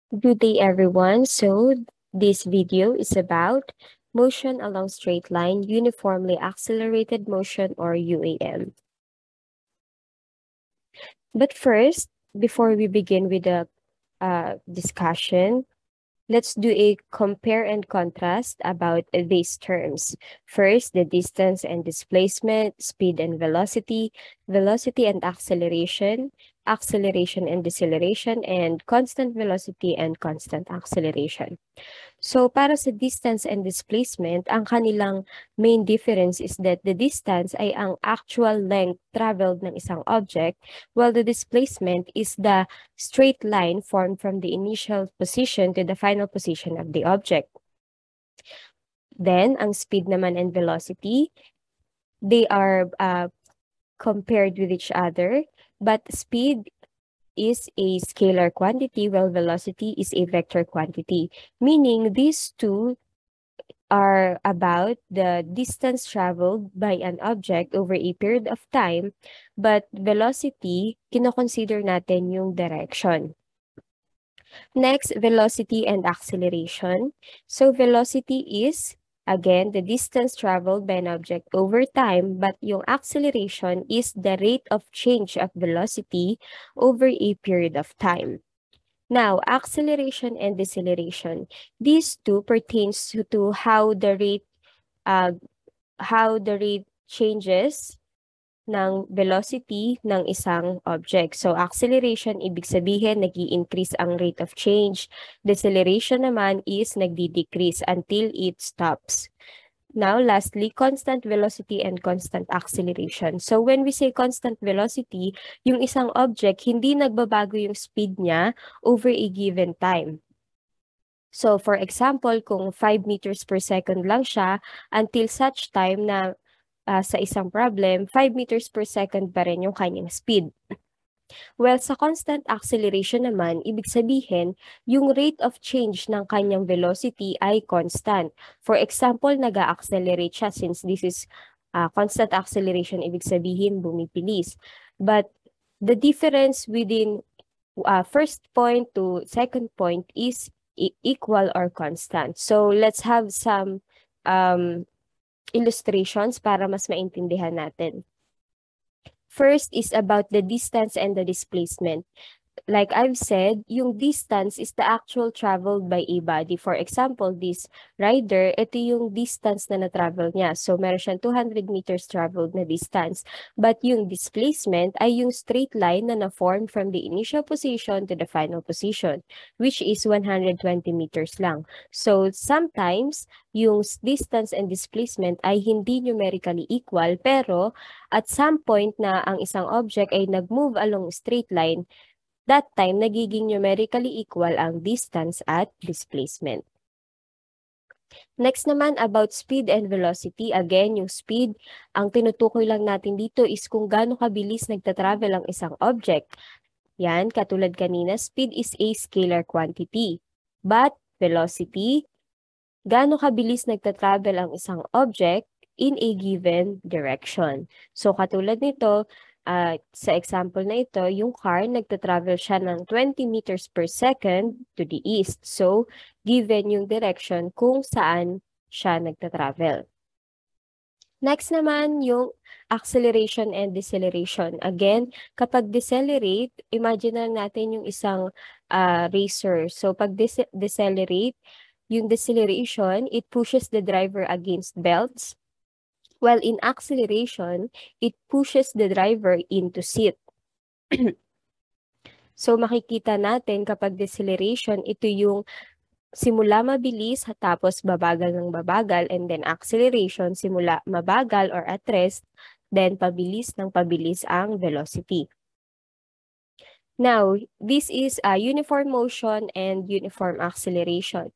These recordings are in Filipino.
Good day, everyone. So, this video is about motion along straight line, uniformly accelerated motion, or UAM. But first, before we begin with the discussion, let's do a compare and contrast about these terms. First, the distance and displacement, speed and velocity, velocity and acceleration, acceleration and deceleration, and constant velocity and constant acceleration. So para sa distance and displacement, ang kanilang main difference is that the distance ay ang actual length traveled ng isang object, while the displacement is the straight line formed from the initial position to the final position of the object. Then, ang speed naman and velocity, they are compared with each other, but speed is a scalar quantity while velocity is a vector quantity, meaning these two are about the distance traveled by an object over a period of time, but velocity, kinoconsider natin yung direction. Next, velocity and acceleration. So velocity is, again, the distance traveled by an object over time, but yung acceleration is the rate of change of velocity over a period of time. Now, acceleration and deceleration. These two pertains to how the rate changes ng velocity ng isang object. So, acceleration, ibig sabihin, nag-i-increase ang rate of change. Deceleration naman is nagdi-decrease until it stops. Now, lastly, constant velocity and constant acceleration. So, when we say constant velocity, yung isang object, hindi nagbabago yung speed niya over a given time. So, for example, kung 5 meters per second lang siya, until such time na sa isang problem, 5 meters per second pa rin yung kanyang speed. Well, sa constant acceleration naman, ibig sabihin, yung rate of change ng kanyang velocity ay constant. For example, nag-accelerate siya since this is constant acceleration, ibig sabihin, bumibilis. But the difference within first point to second point is equal or constant. So, let's have some illustrations para mas maintindihan natin. First is about the distance and the displacement. Like I've said, yung distance is the actual traveled by a body. For example, this rider, ito yung distance na na-travel niya. So, meron siyang 200 meters traveled na distance. But yung displacement ay yung straight line na na-form from the initial position to the final position, which is 120 meters lang. So, sometimes, yung distance and displacement ay hindi numerically equal, pero at some point na ang isang object ay nag-move along straight line, that time, nagiging numerically equal ang distance at displacement. Next naman, about speed and velocity. Again, yung speed, ang tinutukoy lang natin dito is kung gaano kabilis nagtatravel ang isang object. Yan, katulad kanina, speed is a scalar quantity. But velocity, gaano kabilis nagtatravel ang isang object in a given direction. So, katulad nito, sa example na ito, yung car, nagta-travel siya ng 20 meters per second to the east. So, given yung direction kung saan siya nagta-travel. Next naman, yung acceleration and deceleration. Again, kapag decelerate, imagine na natin yung isang racer. So, pag decelerate, yung deceleration, it pushes the driver against belts. While in acceleration, it pushes the driver into seat. So makikita natin kapag deceleration, ito yung simula mabilis tapos babagal ng babagal, and then acceleration, simula mabagal or at rest, then pabilis ng pabilis ang velocity. Now, this is a uniform motion and uniform acceleration.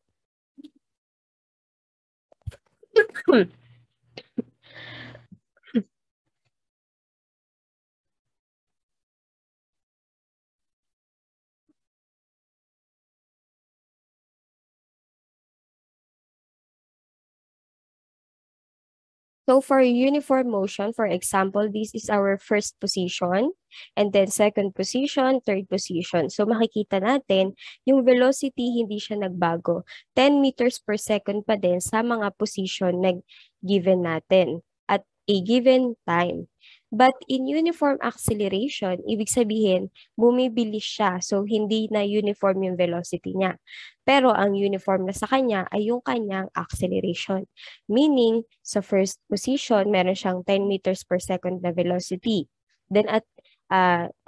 So for uniform motion, for example, this is our first position, and then second position, third position. So makikita natin, yung velocity hindi siya nagbago. 10 meters per second pa din sa mga position na given natin at a given time. But in uniform acceleration, ibig sabihin, bumibilis siya. So hindi na uniform yung velocity niya. Pero ang uniform na sa kanya ay yung kanyang acceleration. Meaning, sa first position, meron siyang 10 meters per second na velocity. Then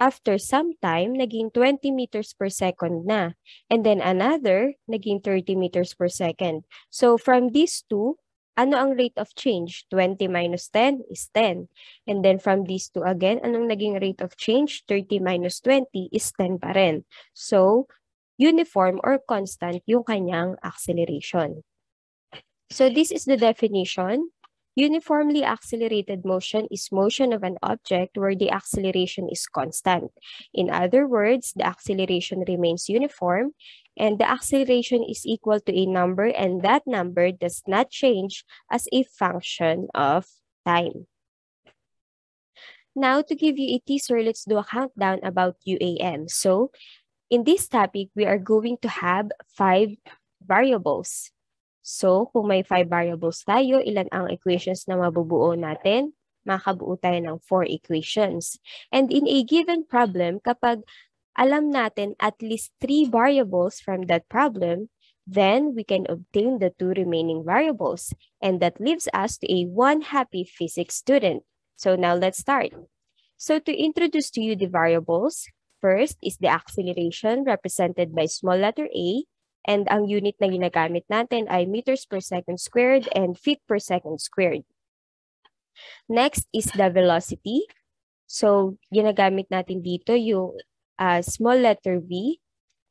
after some time, naging 20 meters per second na. And then another, naging 30 meters per second. So from these two, ano ang rate of change? 20 minus 10 is 10. And then from these two again, anong naging rate of change? 30 minus 20 is 10 pa rin. So, uniform or constant yung kanyang acceleration. So this is the definition. Uniformly accelerated motion is motion of an object where the acceleration is constant. In other words, the acceleration remains uniform and the acceleration is equal to a number and that number does not change as a function of time. Now, to give you a teaser, let's do a countdown about UAM. So, in this topic, we are going to have 5 variables. So, kung may 5 variables tayo, ilan ang equations na mabubuo natin? Makabuo tayo ng 4 equations. And in a given problem, kapag alam natin at least 3 variables from that problem, then we can obtain the 2 remaining variables. And that leaves us to a one happy physics student. So now let's start. So to introduce to you the variables, first is the acceleration represented by small letter A, and ang unit na ginagamit natin ay meters per second squared and feet per second squared. Next is the velocity. So ginagamit natin dito yung small letter V.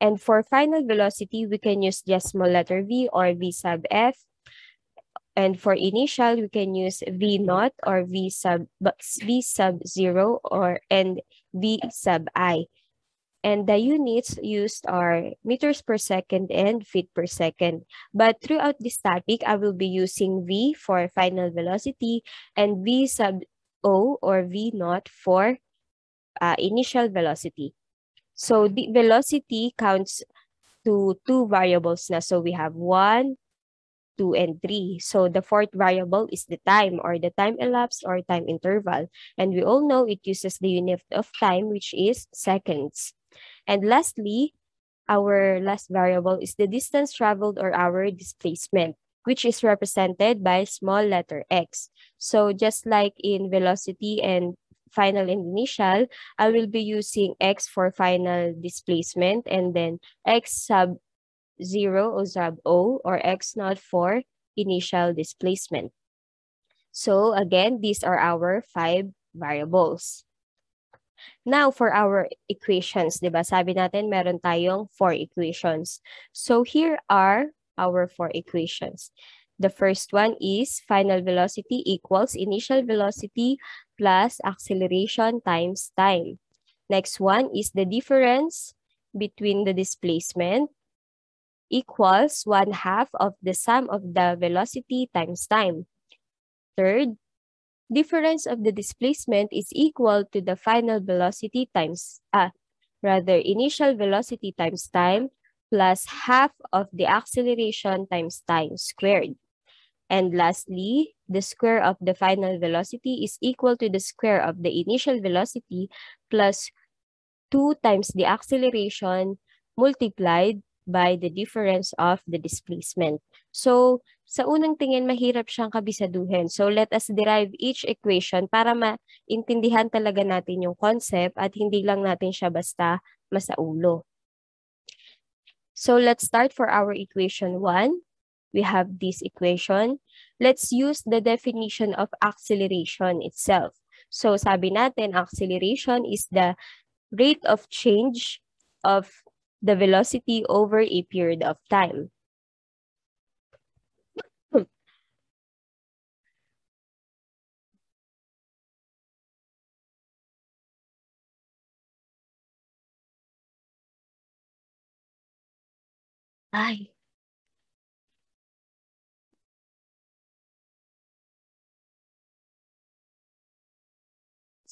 And for final velocity, we can use just small letter V or V sub F. And for initial, we can use V naught or V sub 0 and V sub I. And the units used are meters per second and feet per second. But throughout this topic, I will be using V for final velocity and V sub O or V naught for initial velocity. So the velocity counts to 2 variables na. So we have 1, 2, and 3. So the fourth variable is the time or the time elapsed or time interval. And we all know it uses the unit of time, which is seconds. And lastly, our last variable is the distance traveled or our displacement, which is represented by small letter x. So just like in velocity and final and initial, I will be using x for final displacement and then x sub 0 or sub O or x naught for initial displacement. So again, these are our 5 variables. Now, for our equations, di ba? Sabi natin, meron tayong 4 equations. So here are our 4 equations. The first one is final velocity equals initial velocity plus acceleration times time. Next one is the difference between the displacement equals 1/2 of the sum of the velocity times time. Third, difference of the displacement is equal to the final velocity times, initial velocity times time plus half of the acceleration times time squared. And lastly, the square of the final velocity is equal to the square of the initial velocity plus 2 times the acceleration multiplied by the difference of the displacement. So, sa unang tingin, mahirap siyang kabisaduhin. So, let us derive each equation para maintindihan talaga natin yung concept at hindi lang natin siya basta masaulo. So, let's start for our equation 1. We have this equation. Let's use the definition of acceleration itself. So, sabi natin, acceleration is the rate of change of the velocity over a period of time. Ay.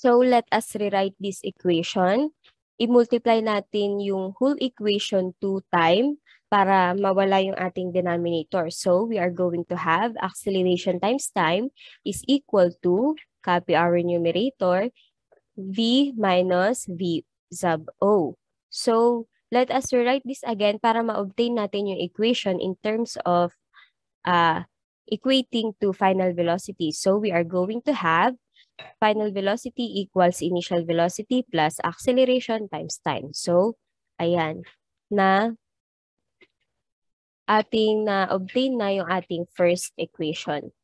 So let us rewrite this equation. I-multiply natin yung whole equation 2 time para mawala yung ating denominator. So we are going to have acceleration times time is equal to, copy our numerator, v minus v sub o. So let us rewrite this again para ma-obtain natin yung equation in terms of equating to final velocity. So we are going to have final velocity equals initial velocity plus acceleration times time. So, ayan, na ating na-obtain na yung ating first equation.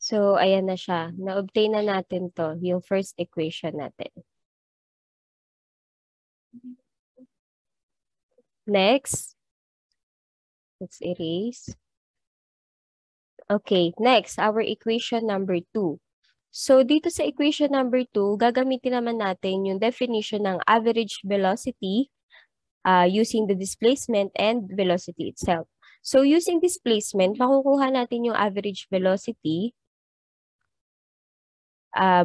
So, ayan na siya. Na-obtain na natin to, yung first equation natin. Next, let's erase. Okay, next, our equation number 2. So, dito sa equation number 2, gagamitin naman natin yung definition ng average velocity using the displacement and velocity itself. So, using displacement, makukuha natin yung average velocity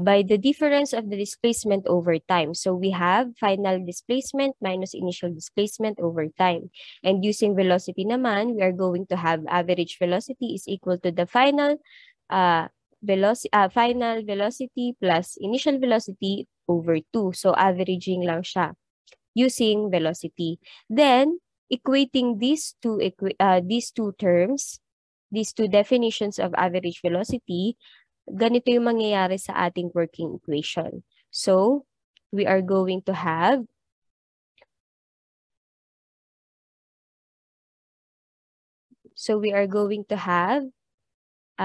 by the difference of the displacement over time. So, we have final displacement minus initial displacement over time. And using velocity naman, we are going to have average velocity is equal to the final velocity plus initial velocity over 2. So, averaging lang siya using velocity. Then, equating these two terms, these two definitions of average velocity, ganito yung mangyayari sa ating working equation. So, we are going to have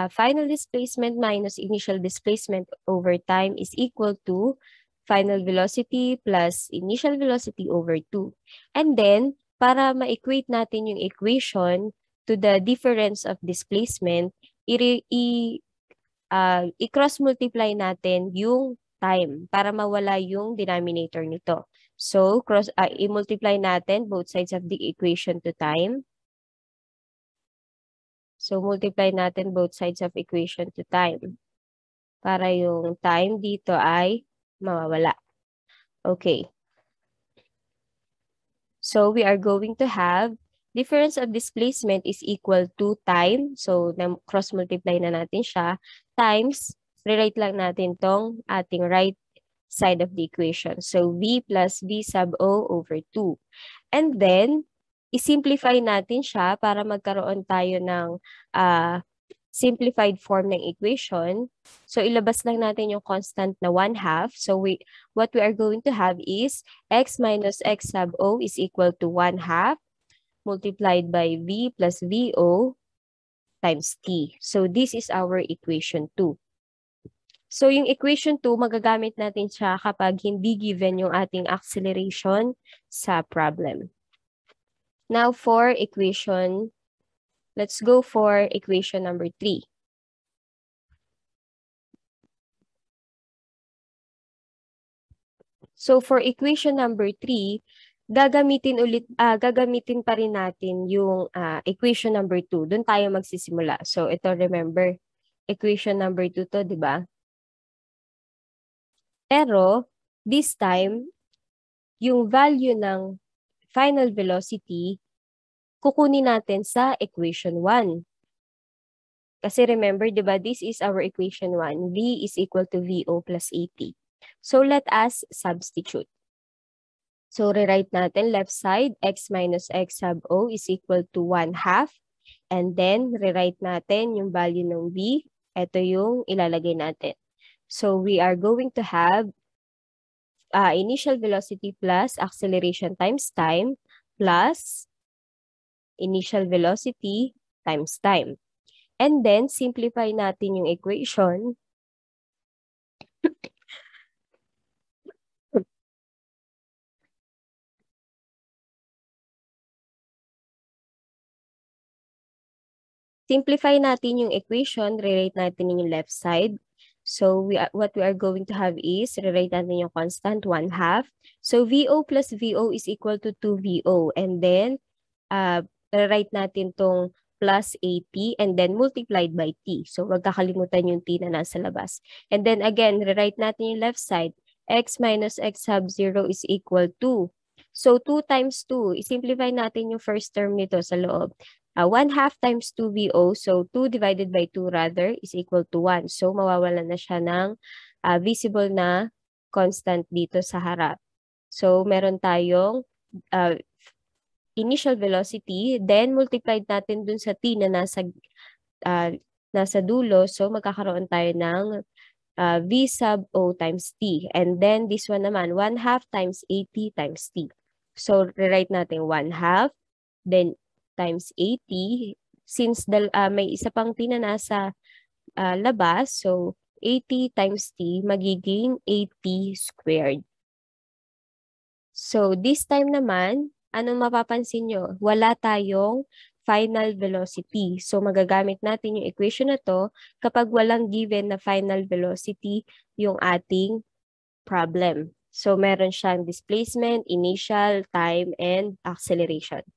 final displacement minus initial displacement over time is equal to final velocity plus initial velocity over 2. And then, para ma-equate natin yung equation to the difference of displacement, i-cross-multiply natin yung time para mawala yung denominator nito. So, i-multiply natin both sides of the equation to time. So, multiply natin both sides of equation to time para yung time dito ay mawawala. Okay. So, we are going to have difference of displacement is equal to time. So, cross-multiply na natin siya times, rewrite lang natin tong ating right side of the equation. So, v plus v sub o over 2. And then, i-simplify natin siya para magkaroon tayo ng simplified form ng equation. So, ilabas lang natin yung constant na 1/2. So, what we are going to have is x minus x sub o is equal to 1/2 multiplied by v plus vo times t. So, this is our equation 2. So, yung equation 2, magagamit natin siya kapag hindi given yung ating acceleration sa problem. Now, let's go for equation number 3. So, for equation number 3, gagamitin pa rin natin yung equation number 2. Doon tayo magsisimula. So, ito remember, equation number 2 to, di ba? Pero, this time, yung value ng final velocity, kukunin natin sa equation 1. Kasi remember, di ba, this is our equation 1. V is equal to VO plus AT. So, let us substitute. So, rewrite natin left side, x minus x sub o is equal to 1/2. And then, rewrite natin yung value ng v. Ito yung ilalagay natin. So, we are going to have initial velocity plus acceleration times time plus initial velocity times time. And then, simplify natin yung equation. Simplify natin yung equation, rewrite natin yung left side. So what we are going to have is, rewrite natin yung constant, 1/2. So VO plus VO is equal to 2VO. And then, rewrite natin tong plus AT and then multiplied by T. So wag kakalimutan yung T na nasa labas. And then again, rewrite natin yung left side. X minus X sub 0 is equal to. So 2 times 2, isimplify natin yung first term nito sa loob. 1/2 times 2VO, so 2 divided by 2 rather, is equal to 1. So, mawawalan na siya ng visible na constant dito sa harap. So, meron tayong initial velocity, then multiplied natin dun sa t na nasa dulo. So, magkakaroon tayo ng V sub O times t. And then, this one naman, 1/2 times AT times t. So, rewrite natin 1/2, then times 80. Since may isa pang t na nasa labas, so 80 times t magiging 80 squared. So this time naman, anong mapapansin nyo? Wala tayong final velocity. So magagamit natin yung equation na to kapag walang given na final velocity yung ating problem. So meron siyang displacement, initial, time, and acceleration.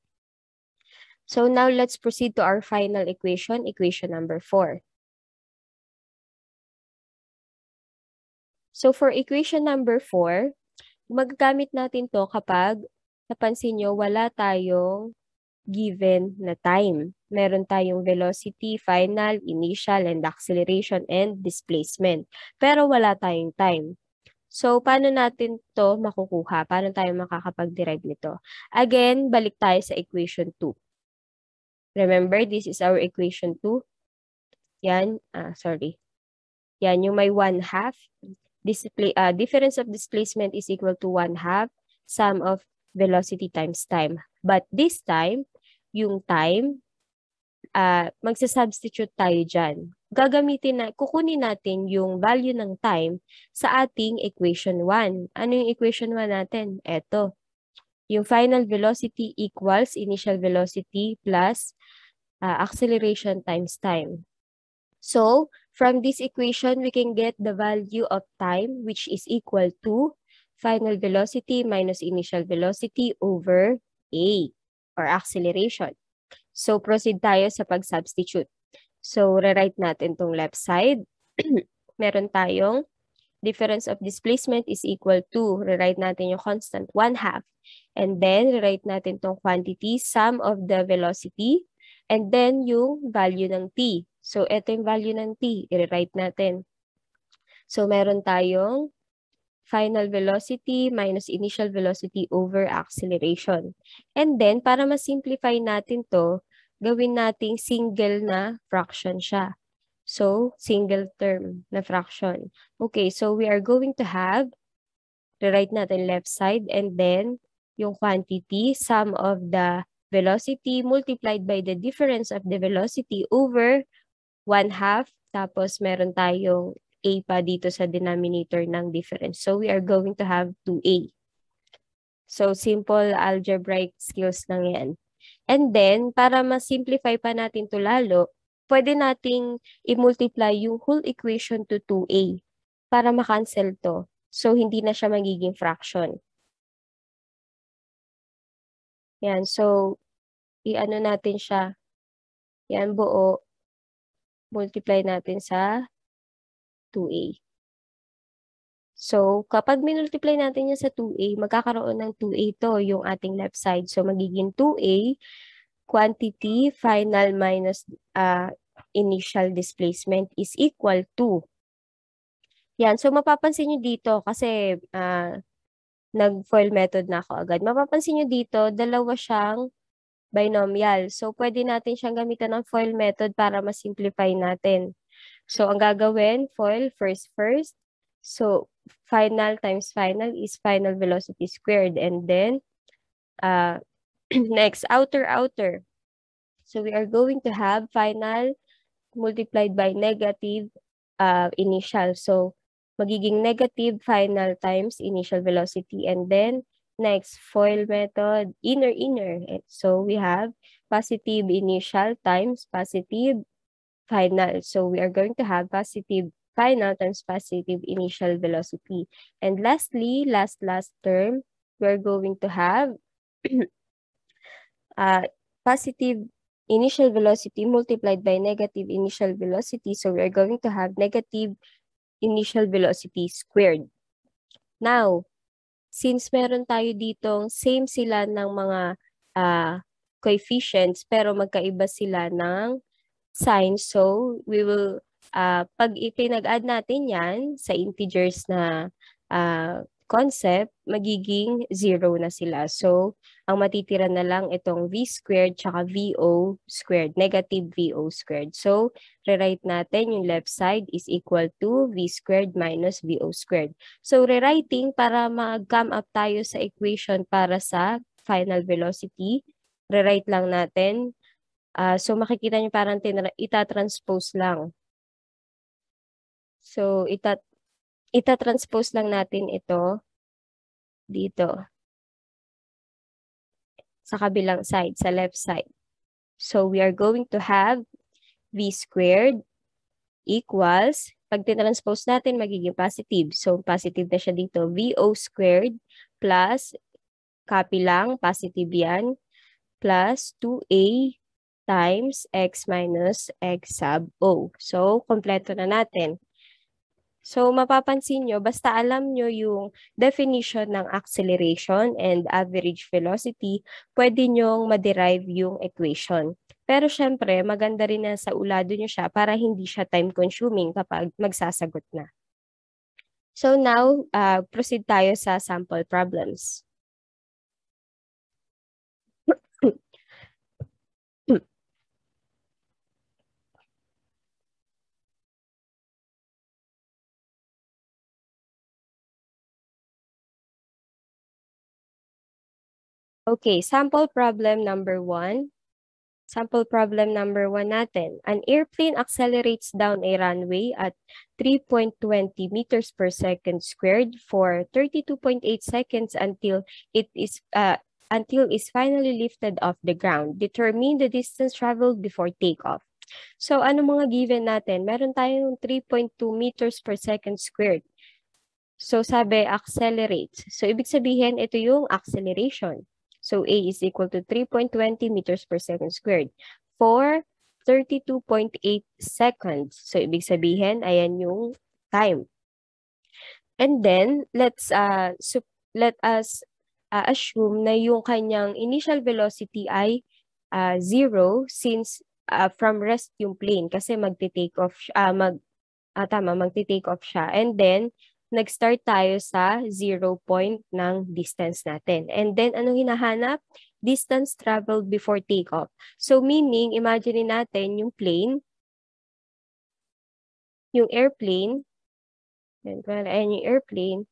So now let's proceed to our final equation, equation number 4. So for equation number 4, magagamit natin to kapag napansin nyo wala tayong given na time. Meron tayong velocity, final, initial, and acceleration, and displacement. Pero wala tayong time. So, paano natin to makukuha? Paano tayo makakapag-derive nito? Again, balik tayo sa equation 2. Remember, this is our equation 2. Yan, sorry. Yan, yung may 1/2. Difference of displacement is equal to 1/2 sum of velocity times time. But this time, yung time, magsasubstitute tayo dyan. Kukunin natin yung value ng time sa ating equation 1. Ano yung equation 1 natin? Eto. Yung final velocity equals initial velocity plus acceleration times time. So, from this equation, we can get the value of time, which is equal to final velocity minus initial velocity over A, or acceleration. So, proceed tayo sa pag-substitute. So, rewrite natin tong left side. Meron tayong difference of displacement is equal to, rewrite natin yung constant, 1/2. And then, rewrite natin tong quantity, sum of the velocity, and then yung value ng t. So, ito yung value ng t. I-rewrite natin. So, meron tayong final velocity minus initial velocity over acceleration. And then, para ma-simplify natin to, gawin nating single na fraction siya. So, single term na fraction. Okay, so we are going to have, rewrite natin left side, and then yung quantity, sum of the velocity multiplied by the difference of the velocity over 1/2. Tapos meron tayong a pa dito sa denominator ng difference. So we are going to have 2a. So simple algebraic skills lang yan. And then, para ma-simplify pa natin to lalo, pwede nating i-multiply yung whole equation to 2a para ma-cancel to. So hindi na siya magiging fraction. Yan, so i-ano natin siya. Yan, buo. Multiply natin sa 2a. So, kapag minultiply natin yan sa 2a, magkakaroon ng 2a to, yung ating left side. So, magiging 2a, quantity, final minus initial displacement is equal to. Yan, so mapapansin nyo dito, kasi nag-FOIL method na ako agad. Mapapansin nyo dito, dalawa siyang binomial. So, pwede natin siyang gamitan ng FOIL method para ma-simplify natin. So, ang gagawin, FOIL, first. So, final times final is final velocity squared. And then, next, outer. So, we are going to have final multiplied by negative initial. So, magiging negative final times initial velocity. And then, next, FOIL method, inner. So, we have positive initial times positive final. So, we are going to have positive final times positive initial velocity. And lastly, last term, we're going to have positive initial velocity multiplied by negative initial velocity. So we're going to have negative initial velocity squared. Now, since meron tayo ditong same sila ng mga coefficients pero magkaiba sila ng sign, so we will, pag ipinag-add natin yan sa integers na concept, magiging 0 na sila. So, ang matitira na lang itong v squared tsaka vo squared, negative vo squared. So, rewrite natin yung left side is equal to v squared minus vo squared. So, rewriting para mag-come up tayo sa equation para sa final velocity, rewrite lang natin. So, makikita nyo parang itatranspose lang. So, itatranspose lang natin ito dito sa kabilang side, sa left side. So, we are going to have v squared equals, pag tinranspose natin, magiging positive. So, positive na siya dito. VO squared plus, copy lang, positive yan, plus 2a times x minus x sub o. So, kompleto na natin. So, mapapansin nyo, basta alam nyo yung definition ng acceleration and average velocity, pwede nyong ma-derive yung equation. Pero syempre, maganda rin na sa ulado nyo siya para hindi siya time-consuming kapag magsasagot na. So now, proceed tayo sa sample problems. Okay, sample problem number 1. Sample problem number 1 natin. An airplane accelerates down a runway at 3.20 meters per second squared for 32.8 seconds until it is finally lifted off the ground. Determine the distance traveled before takeoff. So, ano mga given natin? Meron tayong 3.2 meters per second squared. So, sabi, accelerate. So, ibig sabihin, ito yung acceleration. So, A is equal to 3.20 meters per second squared for 32.8 seconds. So, ibig sabihin, ayan yung time. And then, let us assume na yung kanyang initial velocity ay 0 since from rest yung plane kasi magte-take off magte-take off siya. And then, nag-start tayo sa 0 point ng distance natin. And then, anong hinahanap? Distance traveled before takeoff. So, meaning, imagine natin yung plane, yung airplane, ayan yung airplane,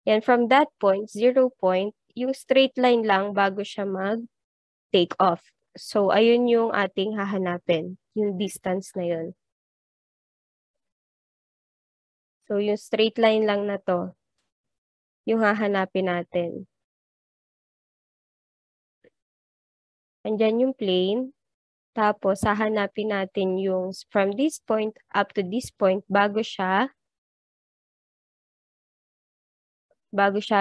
and from that point, 0 point, yung straight line lang bago siya mag-take off. So, ayun yung ating hahanapin, yung distance na yun. So, yung straight line lang na to, yung hahanapin natin. Andyan yung plane. Tapos, hahanapin natin yung from this point up to this point bago siya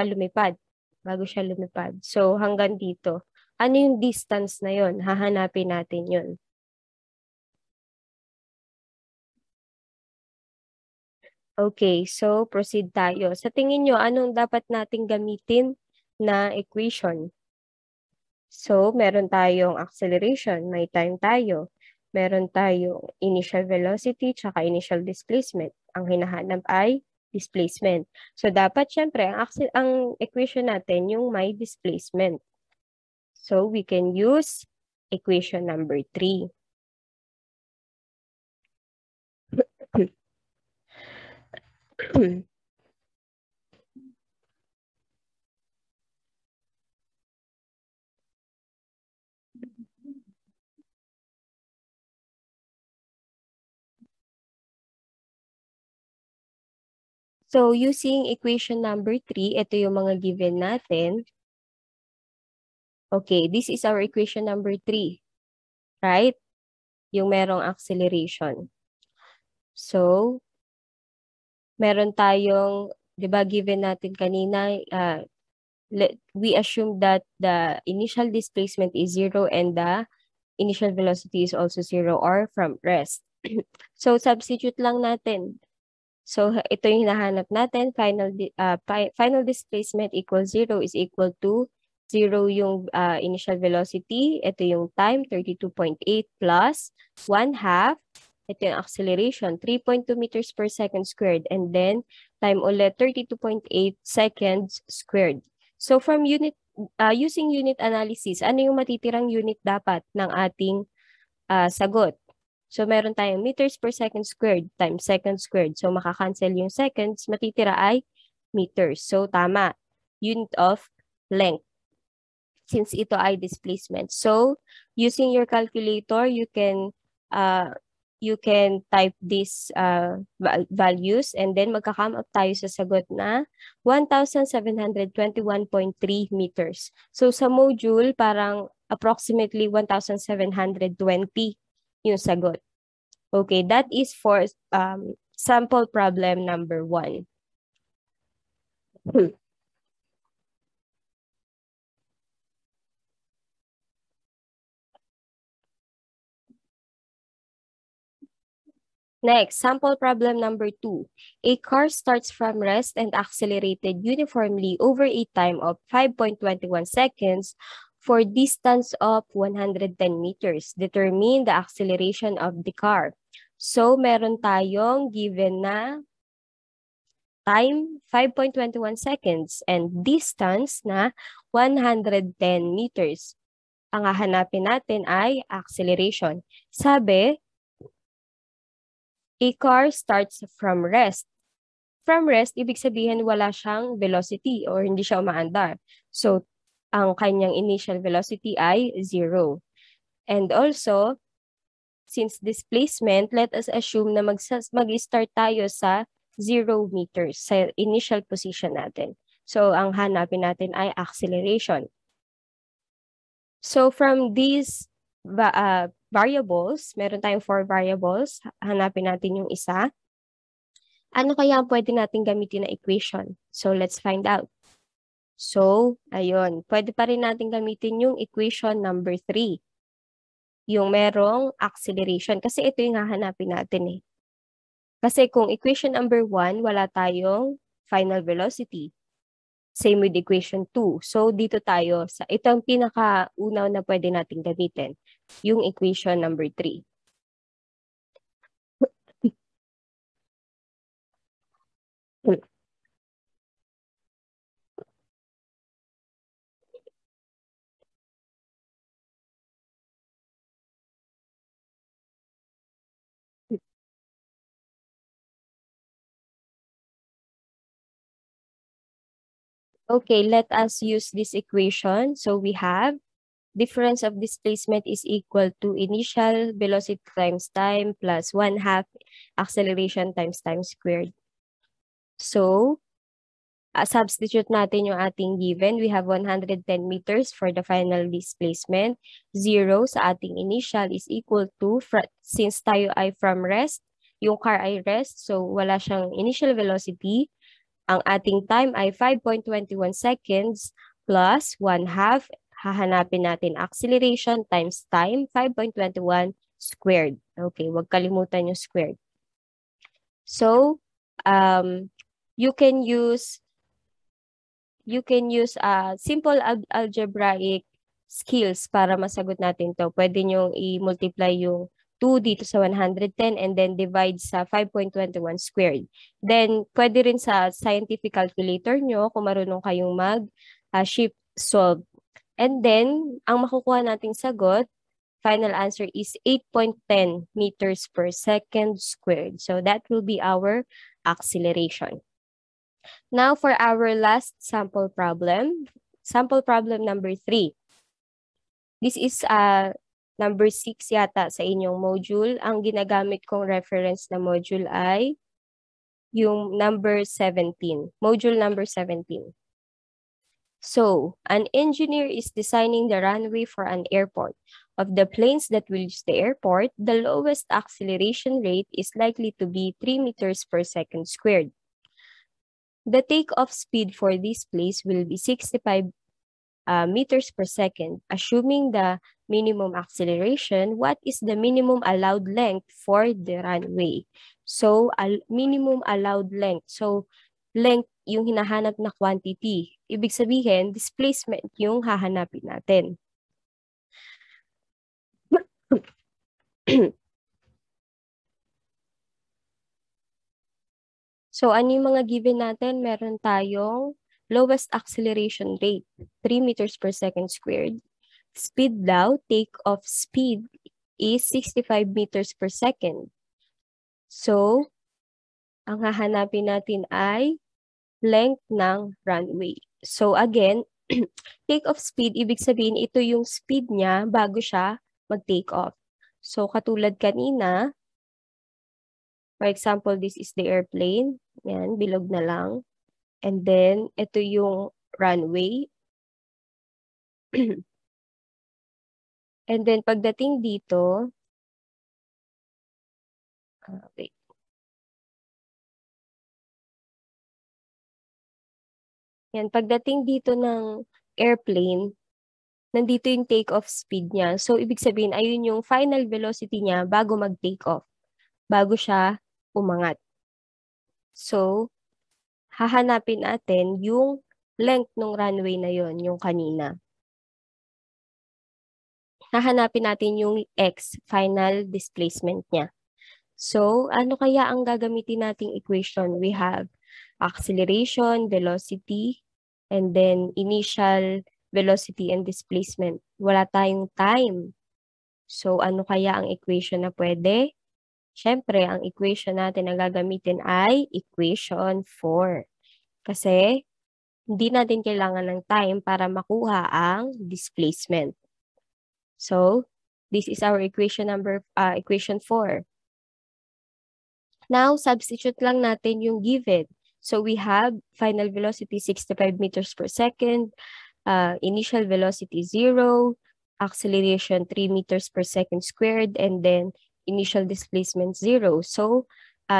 lumipad. So, hanggang dito. Ano yung distance na yun? Hahanapin natin yun. Okay, so proceed tayo. Sa tingin nyo, anong dapat nating gamitin na equation? So, meron tayong acceleration, may time tayo. Meron tayong initial velocity, tsaka initial displacement. Ang hinahanap ay displacement. So, dapat syempre, ang equation natin yung may displacement. So, we can use equation number 3. So, using equation number 3, ito yung mga given natin. Okay, this is our equation number 3. Right? Yung merong acceleration. So, meron tayong, di ba, given natin kanina, we assume that the initial displacement is 0 and the initial velocity is also 0 or from rest. So, substitute lang natin. So, ito yung hinahanap natin. Final displacement equals 0 is equal to 0 yung initial velocity. Ito yung time, 32.8 plus 1/2. Ito yung acceleration, 3.2 meters per second squared. And then, time ulit, 32.8 seconds squared. So, from using unit analysis, ano yung matitirang unit dapat ng ating sagot? So, meron tayong meters per second squared times second squared. So, makakancel yung seconds. Matitira ay meters. So, tama. Unit of length. Since ito ay displacement. So, using your calculator, you can type these values and then magka-come up tayo sa sagot na 1,721.3 meters. So, sa module, parang approximately 1,720 yung sagot. Okay, that is for sample problem number 1. Next, sample problem number 2. A car starts from rest and accelerated uniformly over a time of 5.21 seconds for distance of 110 meters. Determine the acceleration of the car. So, meron tayong given na time 5.21 seconds and distance na 110 meters. Ang hahanapin natin ay acceleration. Sabi, a car starts from rest. From rest, ibig sabihin wala siyang velocity or hindi siya umaandar. So, ang kanyang initial velocity ay 0. And also, since displacement, let us assume na mag-start tayo sa 0 meters sa initial position natin. So, ang hanapin natin ay acceleration. So, from these variables, meron tayong 4 variables. Hanapin natin yung isa. Ano kaya ang pwede natin gamitin na equation? So, let's find out. So, ayun. Pwede pa rin natin gamitin yung equation number 3. Yung merong acceleration. Kasi ito yung hahanapin natin eh. Kasi kung equation number 1, wala tayong final velocity. Same with equation 2. So, dito tayo sa itong pinaka-unaw na pwede natin gamitin. Yung equation number 3. Okay, let us use this equation. So, we have difference of displacement is equal to initial velocity times time plus 1/2 acceleration times time squared. So, substitute natin yung ating given. We have 110 meters for the final displacement. 0 sa ating initial is equal to, since tayo ay from rest, yung car ay rest, so wala siyang initial velocity. Ang ating time ay 5.21 seconds plus 1/2. Hahanapin natin acceleration times time, 5.21 squared. Okay, wag kalimutan yung squared. So, you can use simple algebraic skills para masagot natin to. Pwede nyo i-multiply yung 2 dito sa 110 and then divide sa 5.21 squared. Then, pwede rin sa scientific calculator nyo kung marunong kayong mag-shift solve. And then, ang makukuha nating sagot, final answer is 8.10 meters per second squared. So, that will be our acceleration. Now, for our last sample problem number 3. This is number 6 yata sa inyong module. Ang ginagamit kong reference na module ay yung number 17, module number 17. So, an engineer is designing the runway for an airport. Of the planes that will use the airport, the lowest acceleration rate is likely to be 3 meters per second squared. The takeoff speed for this place will be 65 meters per second. Assuming the minimum acceleration, what is the minimum allowed length for the runway? So, minimum allowed length. So, length yung hinahanap na quantity. Ibig sabihin, displacement yung hahanapin natin. So, ano yung mga given natin? Meron tayong lowest acceleration rate, 3 meters per second squared. Speed daw, take-off speed is 65 meters per second. So, ang hahanapin natin ay length ng runway. So, again, take-off speed, ibig sabihin, ito yung speed niya bago siya mag-take off. So, katulad kanina, for example, this is the airplane. Yan, bilog na lang. And then, ito yung runway. And then, pagdating dito, wait. Yan, pagdating dito ng airplane, nandito yung take-off speed niya. So, ibig sabihin, ayun yung final velocity niya bago mag-take off, bago siya umangat. So, hahanapin natin yung length ng runway na yon, yung kanina. Hahanapin natin yung x, final displacement niya. So, ano kaya ang gagamitin nating equation? We have acceleration, velocity, and then initial velocity and displacement. Wala tayong time. So, ano kaya ang equation na pwede? Siyempre, ang equation natin na gagamitin ay equation 4. Kasi, hindi natin kailangan ng time para makuha ang displacement. So, this is our equation equation 4. Now, substitute lang natin yung given. So, we have final velocity 65 meters per second, initial velocity 0, acceleration 3 meters per second squared, and then initial displacement 0. So,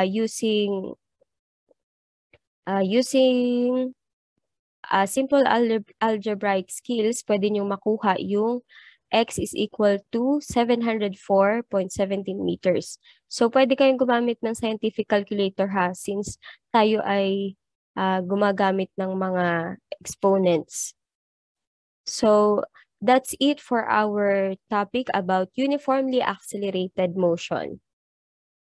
using simple algebraic skills, pwede nyo makuha yung x is equal to 704.17 meters. So, pwede kayong gumamit ng scientific calculator ha, since tayo ay gumagamit ng mga exponents. So, that's it for our topic about uniformly accelerated motion.